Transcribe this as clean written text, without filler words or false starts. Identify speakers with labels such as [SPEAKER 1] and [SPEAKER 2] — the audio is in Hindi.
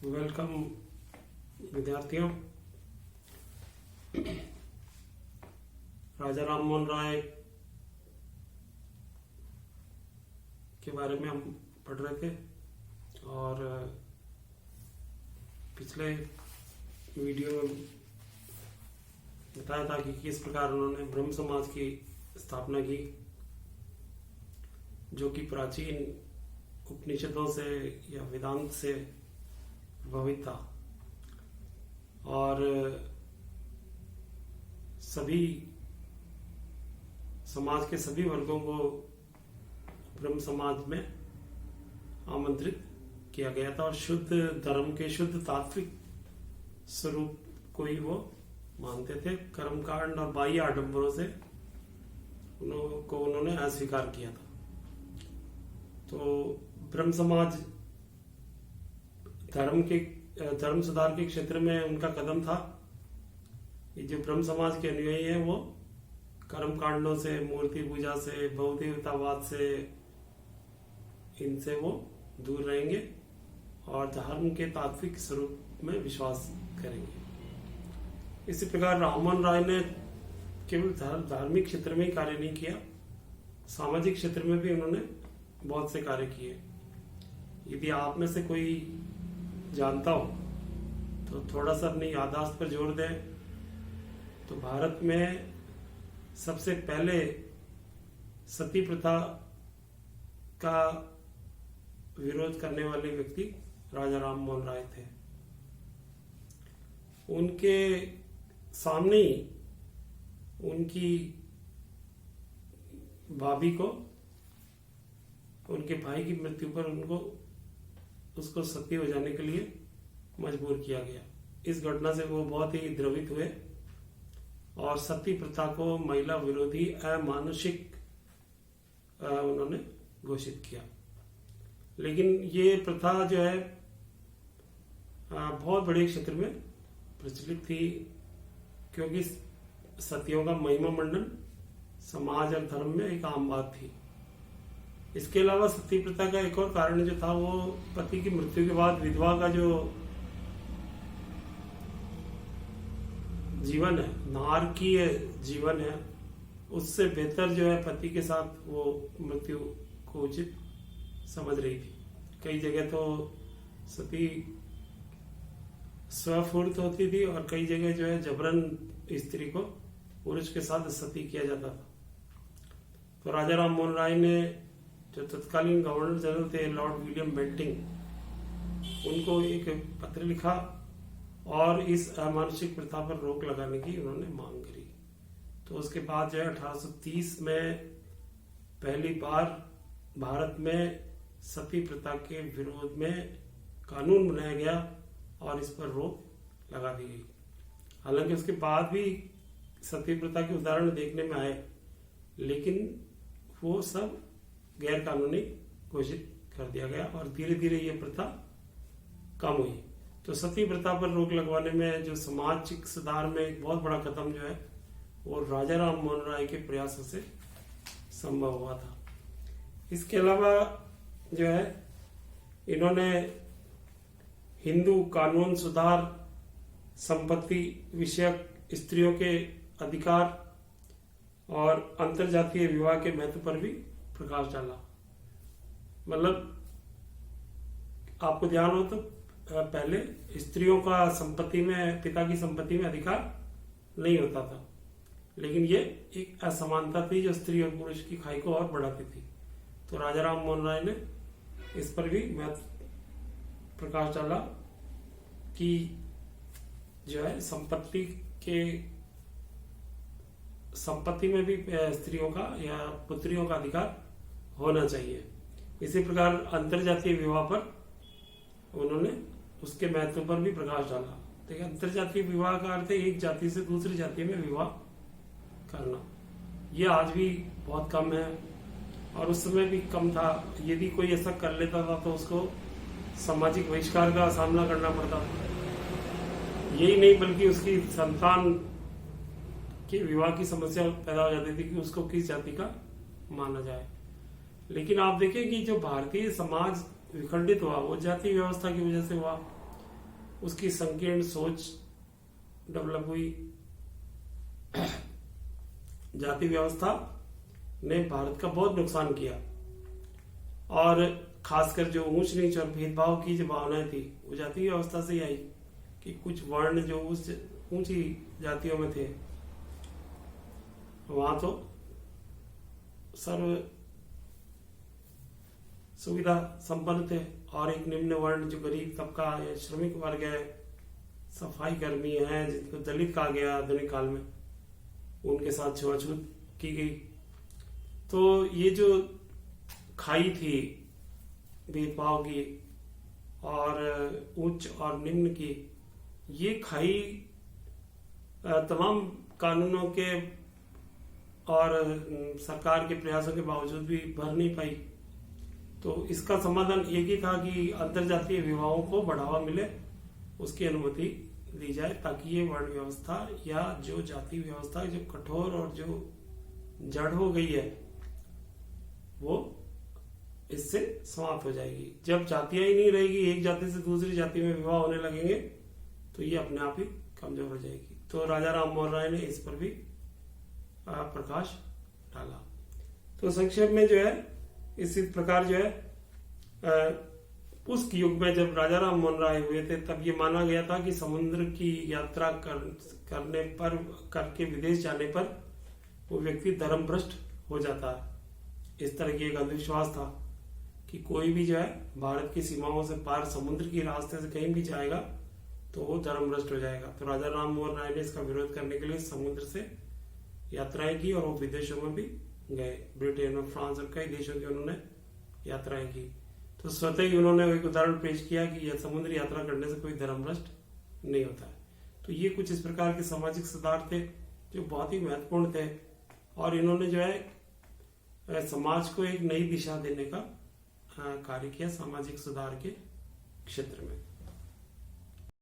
[SPEAKER 1] वेलकम विद्यार्थियों। राजा राम मोहन राय के बारे में हम पढ़ रहे थे और पिछले वीडियो में बताया था कि किस प्रकार उन्होंने ब्रह्म समाज की स्थापना की, जो कि प्राचीन उपनिषदों से या वेदांत से प्रभावित था और सभी समाज के सभी वर्गों को ब्रह्म समाज में आमंत्रित किया गया था और शुद्ध धर्म के शुद्ध तात्विक स्वरूप को ही वो मानते थे। कर्मकांड और बाह्य आडंबरों से उन्होंने अस्वीकार किया था। तो ब्रह्म समाज धर्म सुधार के क्षेत्र में उनका कदम था। ये जो ब्रह्म समाज के अनुयायी हैं वो कर्म कांडों से, मूर्ति पूजा से, बहुदेवतावाद से, इनसे वो दूर रहेंगे और धर्म के तात्विक स्वरूप में विश्वास करेंगे। इसी प्रकार राममोहन राय ने केवल धार्मिक क्षेत्र में ही कार्य नहीं किया, सामाजिक क्षेत्र में भी उन्होंने बहुत से कार्य किए। यदि आप में से कोई जानता हो तो थोड़ा सा अपनी याददाश्त पर जोर दें। तो भारत में सबसे पहले सती प्रथा का विरोध करने वाले व्यक्ति राजा राम मोहन राय थे। उनके सामने ही उनकी भाभी को, उनके भाई की मृत्यु पर उसको सती हो जाने के लिए मजबूर किया गया। इस घटना से वो बहुत ही द्रवित हुए और सती प्रथा को महिला विरोधी अमानुषिक उन्होंने घोषित किया। लेकिन ये प्रथा जो है बहुत बड़े क्षेत्र में प्रचलित थी, क्योंकि सतियों का महिमा मंडन समाज और धर्म में एक आम बात थी। इसके अलावा सती प्रथा का एक और कारण जो था, वो पति की मृत्यु के बाद विधवा का जो जीवन है, नारकीय जीवन है, उससे बेहतर जो है पति के साथ वो मृत्यु को उचित समझ रही थी। कई जगह तो सती स्वफूर्त होती थी और कई जगह जो है जबरन स्त्री को पुरुष के साथ सती किया जाता था। तो राजा राम मोहन राय ने, जो तत्कालीन गवर्नर जनरल थे लॉर्ड विलियम बेंटिंग, उनको एक पत्र लिखा और इस अमानुषिक प्रथा पर रोक लगाने की उन्होंने मांग करी। तो उसके बाद जो है 1830 में पहली बार भारत में सती प्रथा के विरोध में कानून बनाया गया और इस पर रोक लगा दी गई। हालांकि उसके बाद भी सती प्रथा के उदाहरण देखने में आए, लेकिन वो सब गैर कानूनी घोषित कर दिया गया और धीरे धीरे ये प्रथा कम हुई। तो सती प्रथा पर रोक लगवाने में जो सामाजिक सुधार में एक बहुत बड़ा कदम जो है वो राजा राम मोहन राय के प्रयासों से संभव हुआ था। इसके अलावा जो है इन्होंने हिंदू कानून सुधार, संपत्ति विषयक, स्त्रियों के अधिकार और अंतरजातीय विवाह के महत्व पर भी प्रकाश डाला। मतलब आपको ध्यान हो तो पहले स्त्रियों का संपत्ति में, पिता की संपत्ति में अधिकार नहीं होता था, लेकिन ये एक असमानता थी जो स्त्री और पुरुष की खाई को और बढ़ाती थी। तो राजा राम मोहन राय ने इस पर भी महत्व प्रकाश डाला कि जो है संपत्ति में भी स्त्रियों का या पुत्रियों का अधिकार होना चाहिए। इसी प्रकार अंतरजातीय विवाह पर उन्होंने उसके महत्व पर भी प्रकाश डाला। देखिए, अंतरजातीय विवाह का अर्थ है एक जाति से दूसरी जाति में विवाह करना। ये आज भी बहुत कम है और उस समय भी कम था। यदि कोई ऐसा कर लेता था तो उसको सामाजिक बहिष्कार का सामना करना पड़ता था। यही नहीं बल्कि उसकी संतान के विवाह की समस्या पैदा हो जाती थी कि उसको किस जाति का माना जाए। लेकिन आप देखें कि जो भारतीय समाज विखंडित हुआ वो जाति व्यवस्था की वजह से हुआ। उसकी संकीर्ण सोच डेवलप हुई। जाति व्यवस्था ने भारत का बहुत नुकसान किया और खासकर जो ऊंच नीच और भेदभाव की जो भावनाएं थी वो जाति व्यवस्था से ही आई कि कुछ वर्ण जो उस ऊंची जातियों में थे वहां तो सर्व सुविधा संपन्न थे और एक निम्न वर्ण जो गरीब तबका या श्रमिक वर्ग है, सफाई कर्मी है जिनको दलित कहा गया आधुनिक काल में, उनके साथ छुआछूत की गई। तो ये जो खाई थी भेदभाव की और उच्च और निम्न की, ये खाई तमाम कानूनों के और सरकार के प्रयासों के बावजूद भी भर नहीं पाई। तो इसका समाधान एक ही था कि अंतरजातीय विवाहों को बढ़ावा मिले, उसकी अनुमति दी जाए ताकि ये वर्ण व्यवस्था या जो जाति व्यवस्था जो कठोर और जो जड़ हो गई है वो इससे समाप्त हो जाएगी। जब जातियां ही नहीं रहेगी, एक जाति से दूसरी जाति में विवाह होने लगेंगे तो ये अपने आप ही कमजोर हो जाएगी। तो राजा राम मोहन राय ने इस पर भी प्रकाश डाला। तो संक्षेप में जो है इसी प्रकार जो है उस युग में जब राजा राम मोहन राय हुए थे तब ये माना गया था कि समुद्र की यात्रा करके विदेश जाने पर वो व्यक्ति धर्मभ्रष्ट हो जाता है। इस तरह की एक अंधविश्वास था कि कोई भी जो है भारत की सीमाओं से पार समुद्र की रास्ते से कहीं भी जाएगा तो वो धर्मभ्रष्ट हो जाएगा। तो राजा राम मोहन राय ने इसका विरोध करने के लिए समुद्र से यात्राएं की और वो विदेशों में भी गए। ब्रिटेन और फ्रांस और कई देशों की उन्होंने यात्राएं की। तो स्वतः ही उन्होंने एक उदाहरण पेश किया कि यह समुद्र यात्रा करने से कोई धर्मभ्रष्ट नहीं होता है। तो ये कुछ इस प्रकार के सामाजिक सुधार थे जो बहुत ही महत्वपूर्ण थे और इन्होंने जो है समाज को एक नई दिशा देने का कार्य किया सामाजिक सुधार के क्षेत्र में।